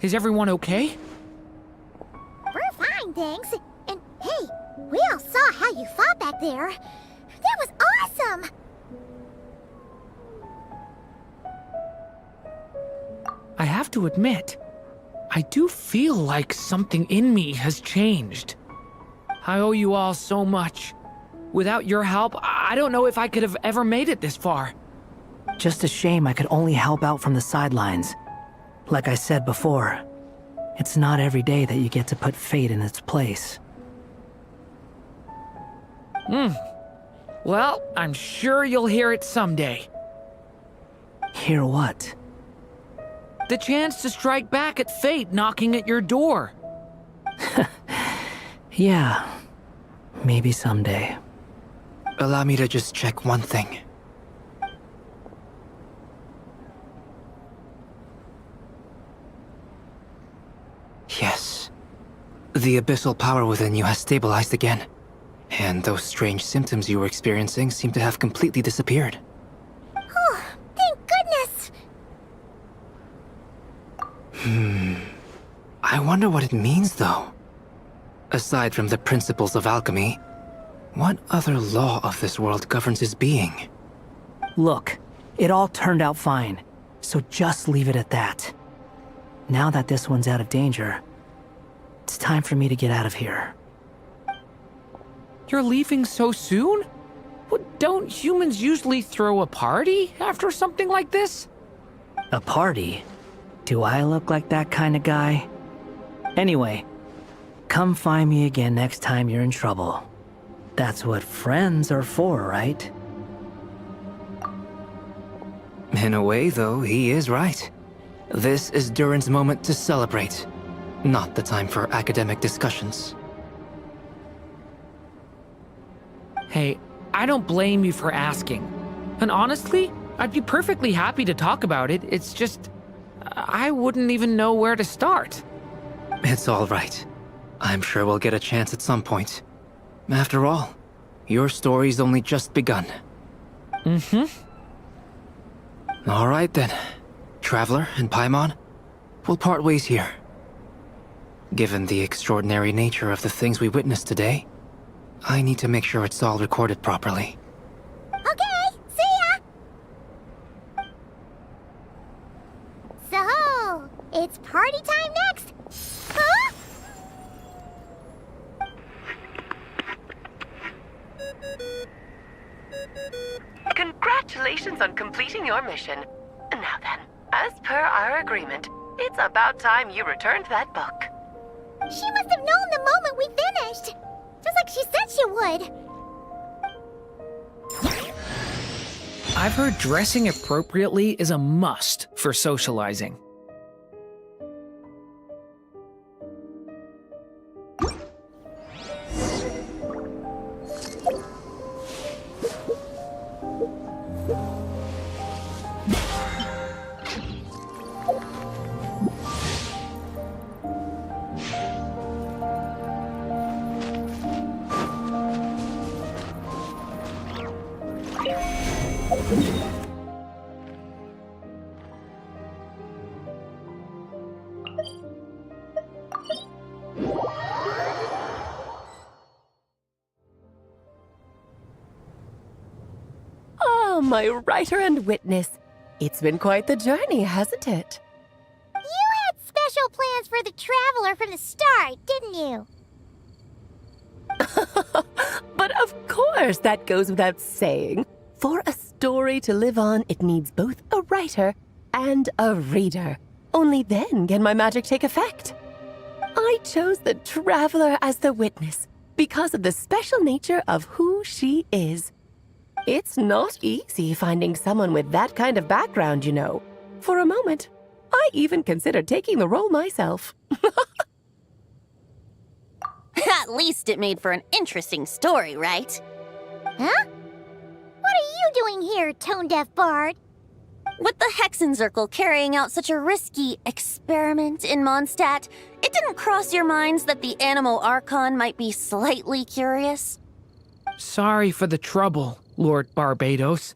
Is everyone okay? We're fine, thanks. And hey, we all saw how you fought back there. That was awesome! I have to admit, I do feel like something in me has changed. I owe you all so much. Without your help, I don't know if I could have ever made it this far. Just a shame I could only help out from the sidelines. Like I said before, it's not every day that you get to put fate in its place. Well, I'm sure you'll hear it someday. Hear what? The chance to strike back at fate knocking at your door. Yeah, maybe someday. Allow me to just check one thing. Yes. The abyssal power within you has stabilized again. And those strange symptoms you were experiencing seem to have completely disappeared. Oh, thank goodness! I wonder what it means, though. Aside from the principles of alchemy, what other law of this world governs his being? Look, it all turned out fine, so just leave it at that. Now that this one's out of danger, it's time for me to get out of here. You're leaving so soon? What, don't humans usually throw a party after something like this? A party? Do I look like that kind of guy? Anyway, come find me again next time you're in trouble. That's what friends are for, right? In a way, though, he is right. This is Durin's moment to celebrate, not the time for academic discussions. Hey, I don't blame you for asking. And honestly, I'd be perfectly happy to talk about it. It's just, I wouldn't even know where to start. It's all right. I'm sure we'll get a chance at some point. After all, your story's only just begun. All right then. Traveler and Paimon, we'll part ways here. Given the extraordinary nature of the things we witnessed today, I need to make sure it's all recorded properly. Okay, see ya! So, it's party time next! Huh? Congratulations on completing your mission. Now then, as per our agreement, it's about time you returned that book. She must have known the moment we finished! Just like she said she would! I've heard dressing appropriately is a must for socializing. my writer and witness. It's been quite the journey, hasn't it? You had special plans for the traveler from the start, didn't you? But of course, that goes without saying. For a story to live on, it needs both a writer and a reader. Only then can my magic take effect. I chose the traveler as the witness because of the special nature of who she is. It's not easy finding someone with that kind of background, you know. For a moment, I even considered taking the role myself. At least it made for an interesting story, right? Huh? What are you doing here, tone-deaf bard? With the Hexenzirkel carrying out such a risky experiment in Mondstadt, it didn't cross your minds that the Animo Archon might be slightly curious? Sorry for the trouble, Lord Barbados.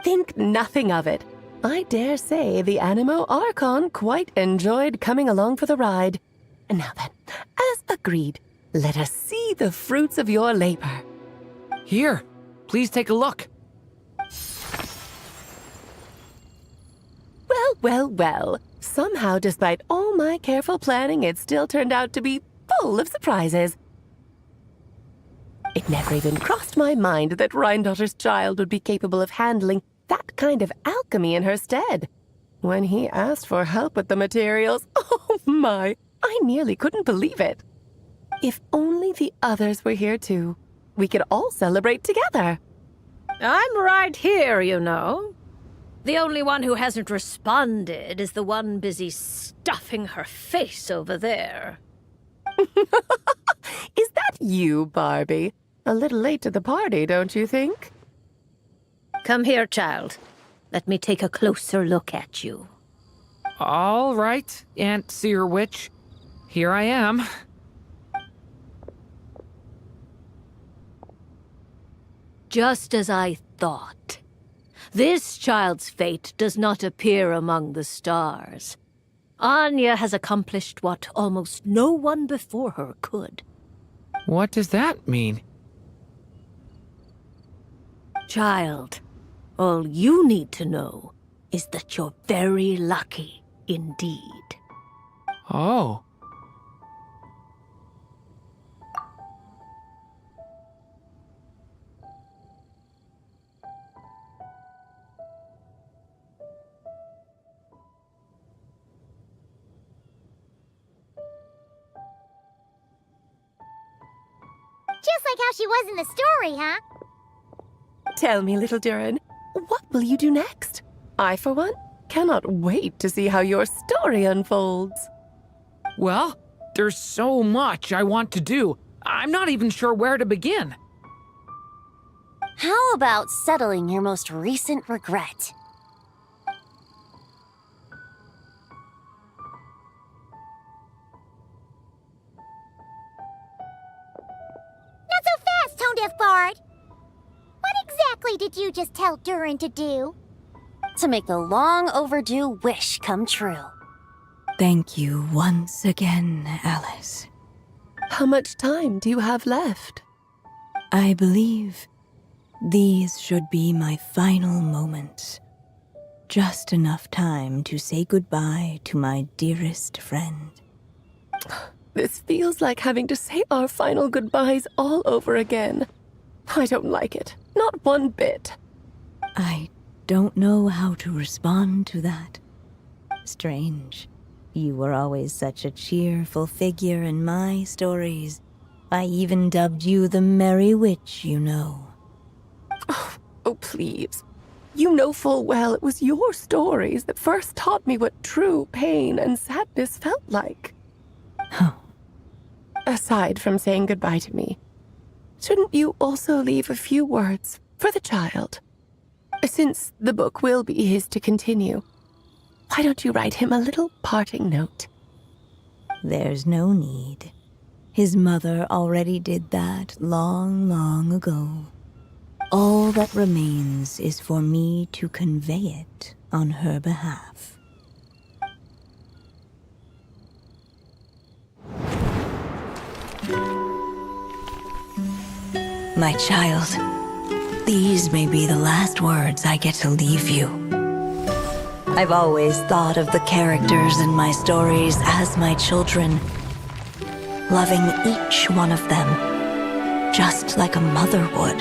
Think nothing of it. I dare say the Animo Archon quite enjoyed coming along for the ride. And now then, as agreed, let us see the fruits of your labor. Here, please take a look. Well, well, well. Somehow, despite all my careful planning, it still turned out to be full of surprises. It never even crossed my mind that Rhindotter's child would be capable of handling that kind of alchemy in her stead. When he asked for help with the materials, oh my, I nearly couldn't believe it. If only the others were here too, we could all celebrate together. I'm right here, you know. The only one who hasn't responded is the one busy stuffing her face over there. Is that you, Barbie? A little late to the party, don't you think? Come here, child. Let me take a closer look at you. All right, Aunt Seer Witch. Here I am. Just as I thought. This child's fate does not appear among the stars. Anya has accomplished what almost no one before her could. What does that mean? Child, all you need to know is that you're very lucky indeed. Oh. Just like how she was in the story, huh? Tell me, little Durin, what will you do next? I, for one, cannot wait to see how your story unfolds. Well, there's so much I want to do. I'm not even sure where to begin. How about settling your most recent regret? Not so fast, tone-deaf bard! What exactly did you just tell Durin to do? To make a long overdue wish come true. Thank you once again, Alice. How much time do you have left? I believe these should be my final moments. Just enough time to say goodbye to my dearest friend. This feels like having to say our final goodbyes all over again. I don't like it. Not one bit. I don't know how to respond to that. Strange. You were always such a cheerful figure in my stories. I even dubbed you the Merry Witch, you know. Oh, please. You know full well it was your stories that first taught me what true pain and sadness felt like. Huh. Aside from saying goodbye to me, shouldn't you also leave a few words for the child? Since the book will be his to continue, why don't you write him a little parting note? There's no need. His mother already did that long, long ago. All that remains is for me to convey it on her behalf. My child, these may be the last words I get to leave you. I've always thought of the characters in my stories as my children, loving each one of them, just like a mother would.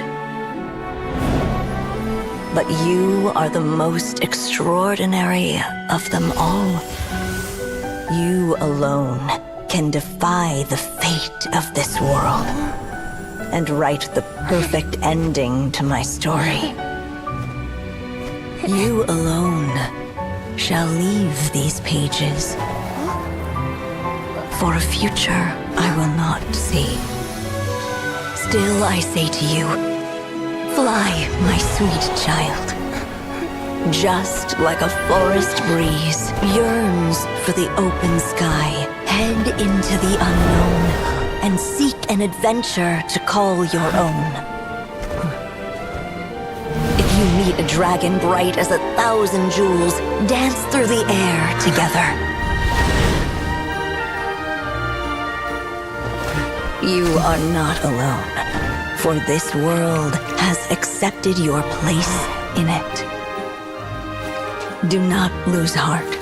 But you are the most extraordinary of them all. You alone can defy the fate of this world and write the perfect ending to my story. You alone shall leave these pages for a future I will not see. Still I say to you, fly, my sweet child. Just like a forest breeze yearns for the open sky, head into the unknown and seek an adventure to call your own. If you meet a dragon bright as 1,000 jewels, dance through the air together. You are not alone, for this world has accepted your place in it. Do not lose heart.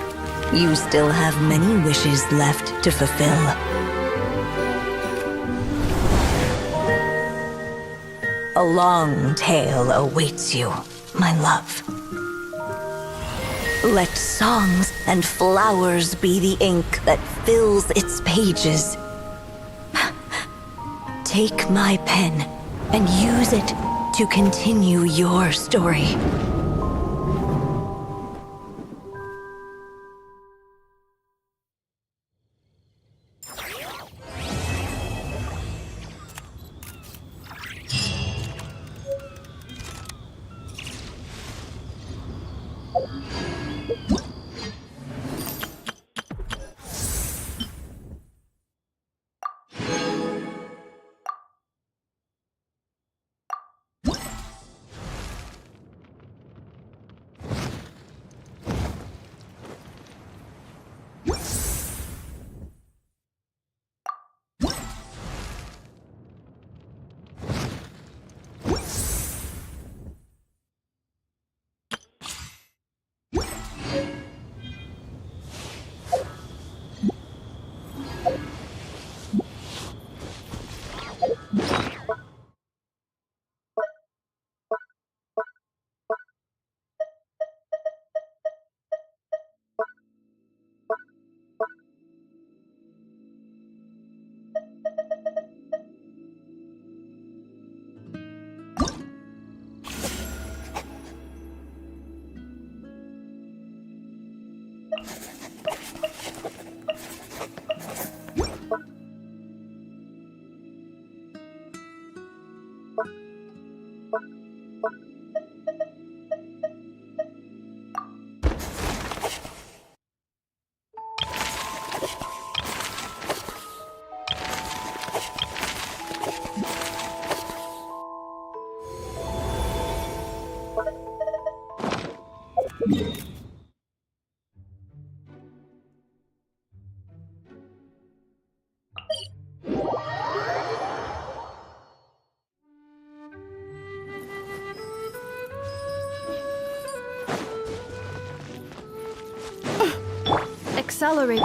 You still have many wishes left to fulfill. A long tale awaits you, my love. Let songs and flowers be the ink that fills its pages. Take my pen and use it to continue your story. Accelerate.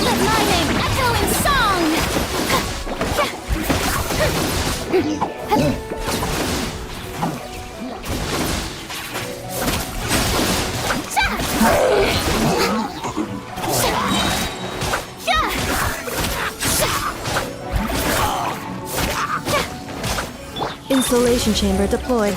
Let my name Isolation chamber deployed.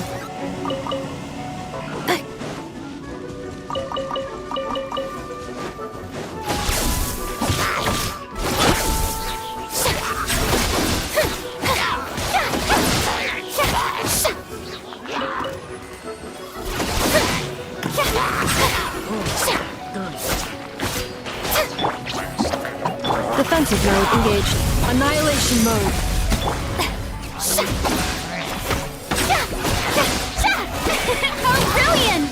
Defensive mode engaged. Annihilation mode. How brilliant!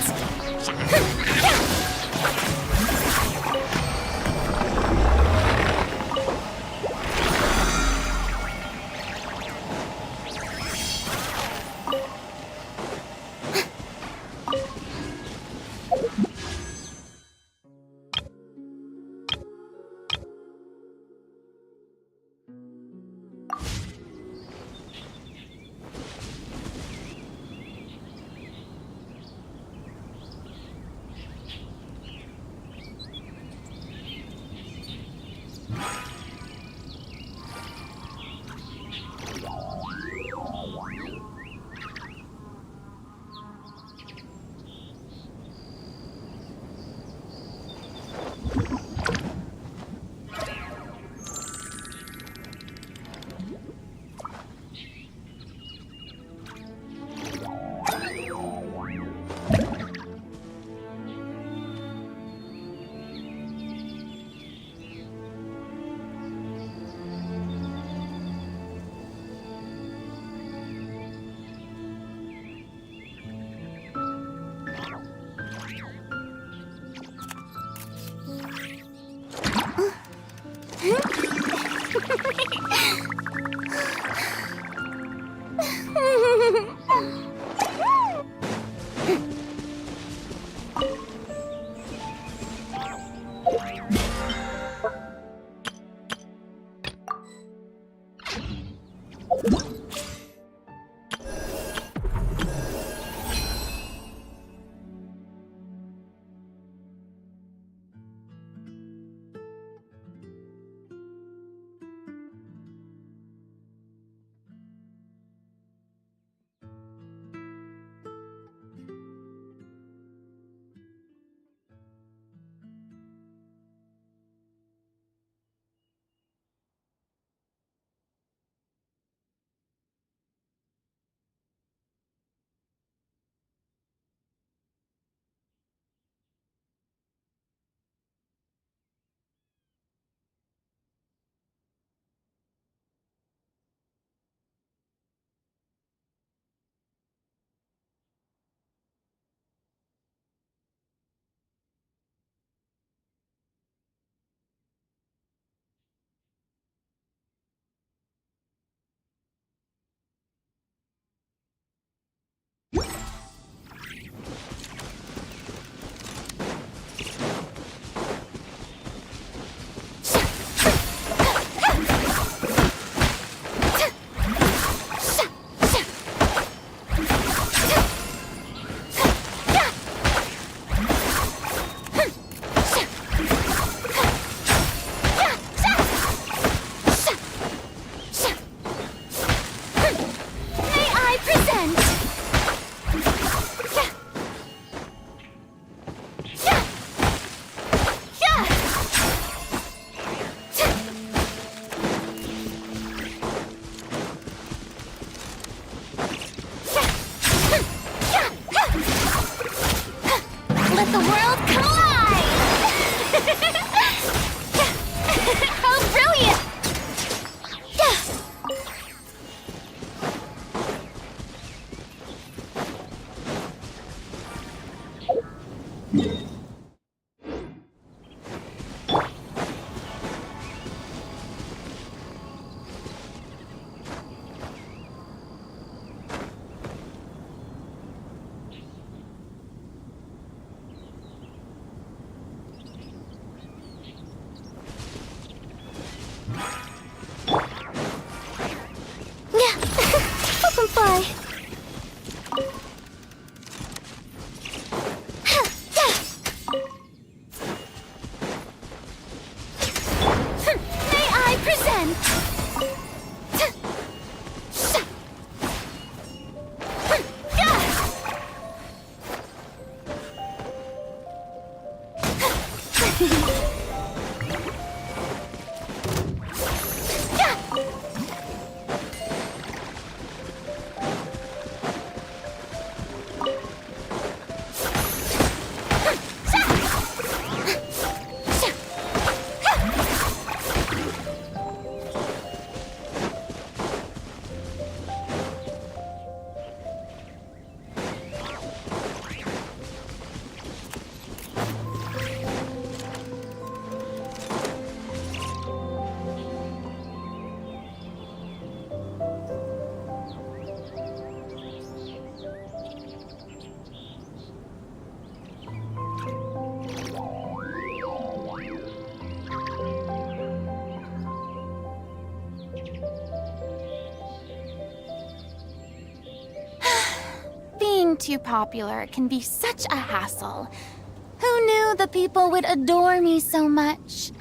too popular can be such a hassle. Who knew the people would adore me so much?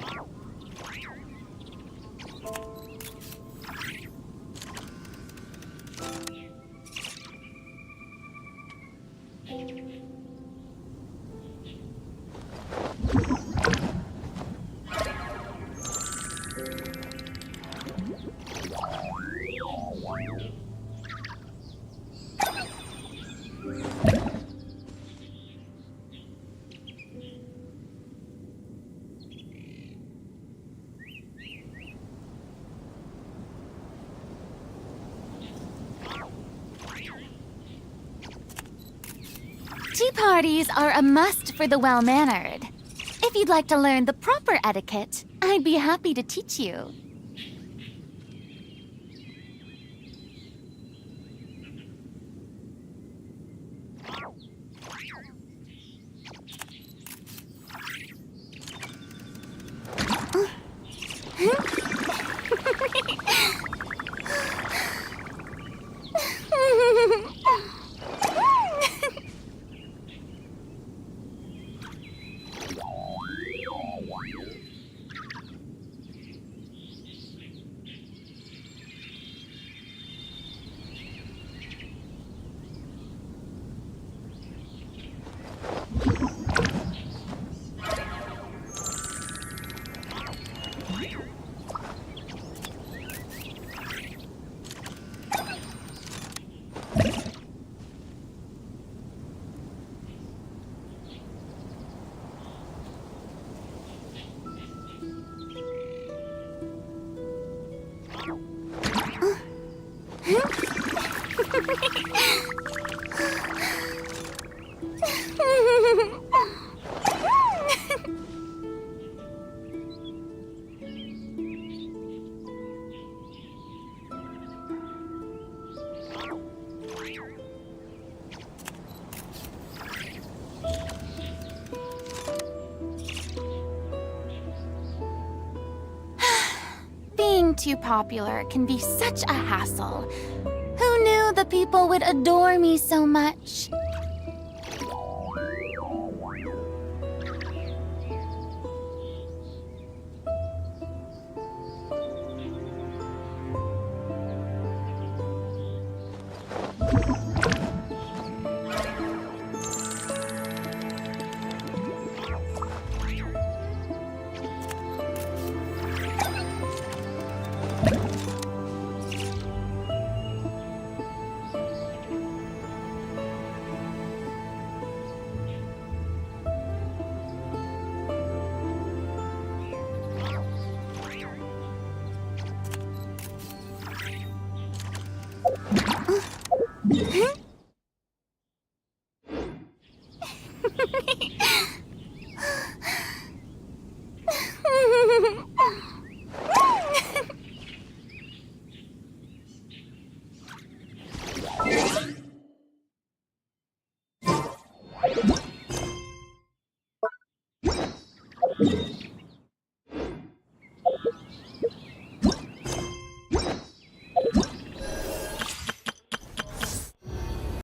Tea parties are a must for the well-mannered. If you'd like to learn the proper etiquette, I'd be happy to teach you. Being too popular can be such a hassle. Who knew the people would adore me so much?